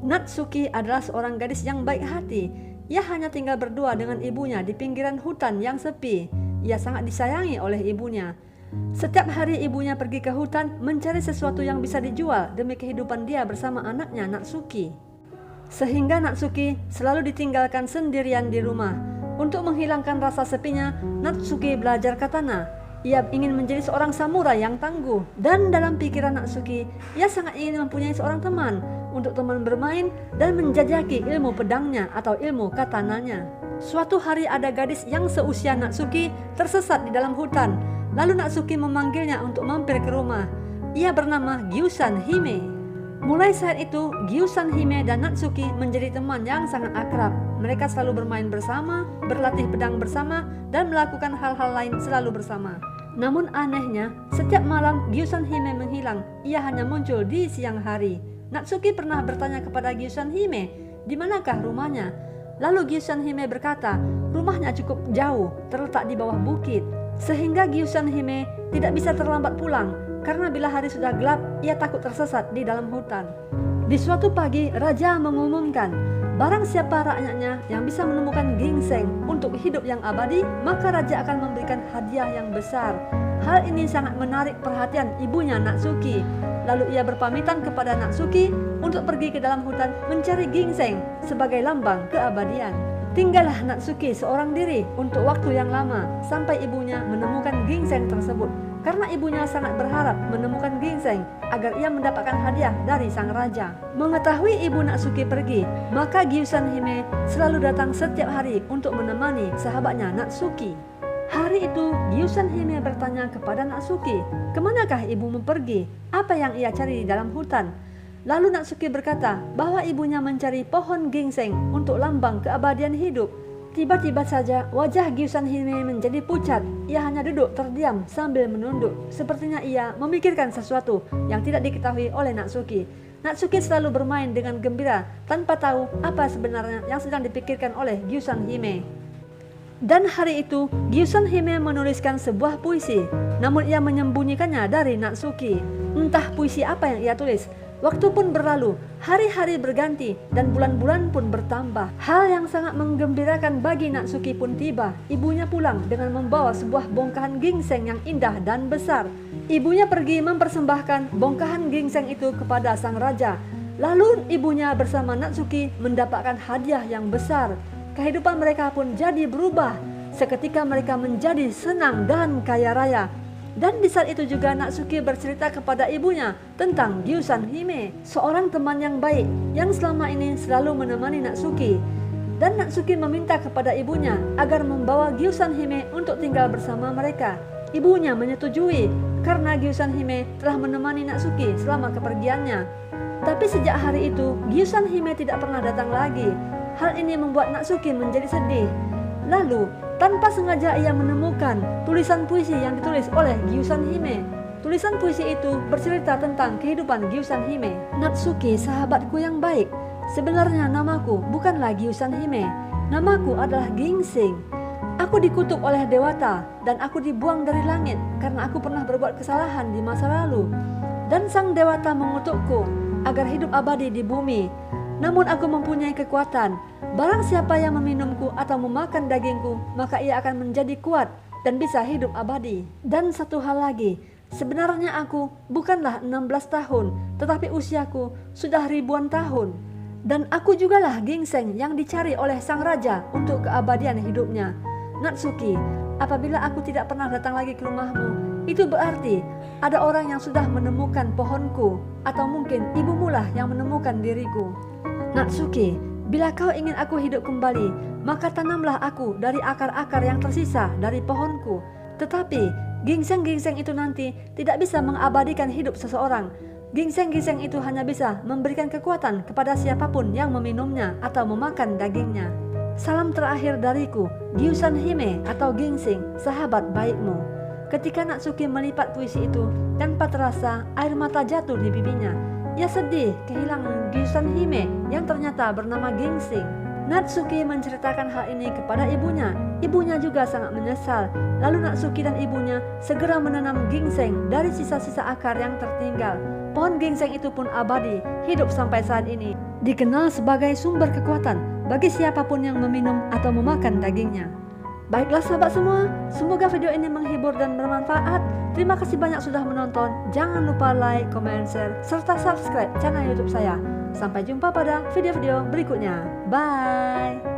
Natsuki adalah seorang gadis yang baik hati. Ia hanya tinggal berdua dengan ibunya di pinggiran hutan yang sepi. Ia sangat disayangi oleh ibunya. Setiap hari ibunya pergi ke hutan mencari sesuatu yang bisa dijual demi kehidupan dia bersama anaknya Natsuki. Sehingga Natsuki selalu ditinggalkan sendirian di rumah. Untuk menghilangkan rasa sepinya, Natsuki belajar katana. Ia ingin menjadi seorang samurai yang tangguh. Dan dalam pikiran Natsuki, ia sangat ingin mempunyai seorang teman untuk teman bermain dan menjajaki ilmu pedangnya atau ilmu katananya. Suatu hari ada gadis yang seusia Natsuki tersesat di dalam hutan. Lalu Natsuki memanggilnya untuk mampir ke rumah. Ia bernama Gyusan Hime. Mulai saat itu, Gyusan Hime dan Natsuki menjadi teman yang sangat akrab. Mereka selalu bermain bersama, berlatih pedang bersama, dan melakukan hal-hal lain selalu bersama. Namun anehnya, setiap malam Gyusan Hime menghilang. Ia hanya muncul di siang hari. Natsuki pernah bertanya kepada Gyusan Hime, di manakah rumahnya? Lalu Gyusan Hime berkata, rumahnya cukup jauh, terletak di bawah bukit. Sehingga Gyusan Hime tidak bisa terlambat pulang, karena bila hari sudah gelap, ia takut tersesat di dalam hutan. Di suatu pagi, raja mengumumkan, barang siapa rakyatnya yang bisa menemukan ginseng untuk hidup yang abadi, maka raja akan memberikan hadiah yang besar. Hal ini sangat menarik perhatian ibunya Natsuki. Lalu ia berpamitan kepada Natsuki untuk pergi ke dalam hutan mencari ginseng sebagai lambang keabadian. Tinggallah Natsuki seorang diri untuk waktu yang lama sampai ibunya menemukan ginseng tersebut. Karena ibunya sangat berharap menemukan ginseng agar ia mendapatkan hadiah dari sang raja. Mengetahui ibu Natsuki pergi, maka Gyusan Hime selalu datang setiap hari untuk menemani sahabatnya Natsuki. Hari itu Gyusan Hime bertanya kepada Natsuki, kemanakah ibumu pergi? Apa yang ia cari di dalam hutan? Lalu Natsuki berkata bahwa ibunya mencari pohon ginseng untuk lambang keabadian hidup. Tiba-tiba saja wajah Gyusan Hime menjadi pucat. Ia hanya duduk terdiam sambil menunduk. Sepertinya ia memikirkan sesuatu yang tidak diketahui oleh Natsuki. Natsuki selalu bermain dengan gembira tanpa tahu apa sebenarnya yang sedang dipikirkan oleh Gyusan Hime. Dan hari itu Gyusan Hime menuliskan sebuah puisi, namun ia menyembunyikannya dari Natsuki. Entah puisi apa yang ia tulis. Waktu pun berlalu, hari-hari berganti, dan bulan-bulan pun bertambah. Hal yang sangat menggembirakan bagi Natsuki pun tiba. Ibunya pulang dengan membawa sebuah bongkahan ginseng yang indah dan besar. Ibunya pergi mempersembahkan bongkahan ginseng itu kepada sang raja. Lalu ibunya bersama Natsuki mendapatkan hadiah yang besar. Kehidupan mereka pun jadi berubah. Seketika mereka menjadi senang dan kaya raya. Dan di saat itu juga Natsuki bercerita kepada ibunya tentang Gyusan Hime, seorang teman yang baik yang selama ini selalu menemani Natsuki. Dan Natsuki meminta kepada ibunya agar membawa Gyusan Hime untuk tinggal bersama mereka. Ibunya menyetujui karena Gyusan Hime telah menemani Natsuki selama kepergiannya. Tapi sejak hari itu Gyusan Hime tidak pernah datang lagi. Hal ini membuat Natsuki menjadi sedih. Lalu tanpa sengaja ia menemukan tulisan puisi yang ditulis oleh Gyusan Hime. Tulisan puisi itu bercerita tentang kehidupan Gyusan Hime. Natsuki, sahabatku yang baik, sebenarnya namaku bukanlah Gyusan Hime. Namaku adalah Ginseng. Aku dikutuk oleh Dewata dan aku dibuang dari langit karena aku pernah berbuat kesalahan di masa lalu. Dan sang Dewata mengutukku agar hidup abadi di bumi. Namun aku mempunyai kekuatan. Barang siapa yang meminumku atau memakan dagingku, maka ia akan menjadi kuat dan bisa hidup abadi. Dan satu hal lagi, sebenarnya aku bukanlah 16 tahun, tetapi usiaku sudah ribuan tahun. Dan aku jugalah ginseng yang dicari oleh sang raja untuk keabadian hidupnya. Natsuki, apabila aku tidak pernah datang lagi ke rumahmu, itu berarti ada orang yang sudah menemukan pohonku, atau mungkin ibumulah yang menemukan diriku. Natsuki, bila kau ingin aku hidup kembali, maka tanamlah aku dari akar-akar yang tersisa dari pohonku. Tetapi ginseng-ginseng itu nanti tidak bisa mengabadikan hidup seseorang. Ginseng-ginseng itu hanya bisa memberikan kekuatan kepada siapapun yang meminumnya atau memakan dagingnya. Salam terakhir dariku, Gyusan Hime atau Ginseng, sahabat baikmu. Ketika Natsuki melipat puisi itu, tanpa terasa air mata jatuh di pipinya. Ia sedih kehilangan Gyusan Hime yang ternyata bernama Ginseng. Natsuki menceritakan hal ini kepada ibunya. Ibunya juga sangat menyesal. Lalu Natsuki dan ibunya segera menanam ginseng dari sisa-sisa akar yang tertinggal. Pohon ginseng itu pun abadi, hidup sampai saat ini. dikenal sebagai sumber kekuatan bagi siapapun yang meminum atau memakan dagingnya. Baiklah sahabat semua, semoga video ini menghibur dan bermanfaat. Terima kasih banyak sudah menonton. Jangan lupa like, comment, share, serta subscribe channel YouTube saya. Sampai jumpa pada video-video berikutnya. Bye.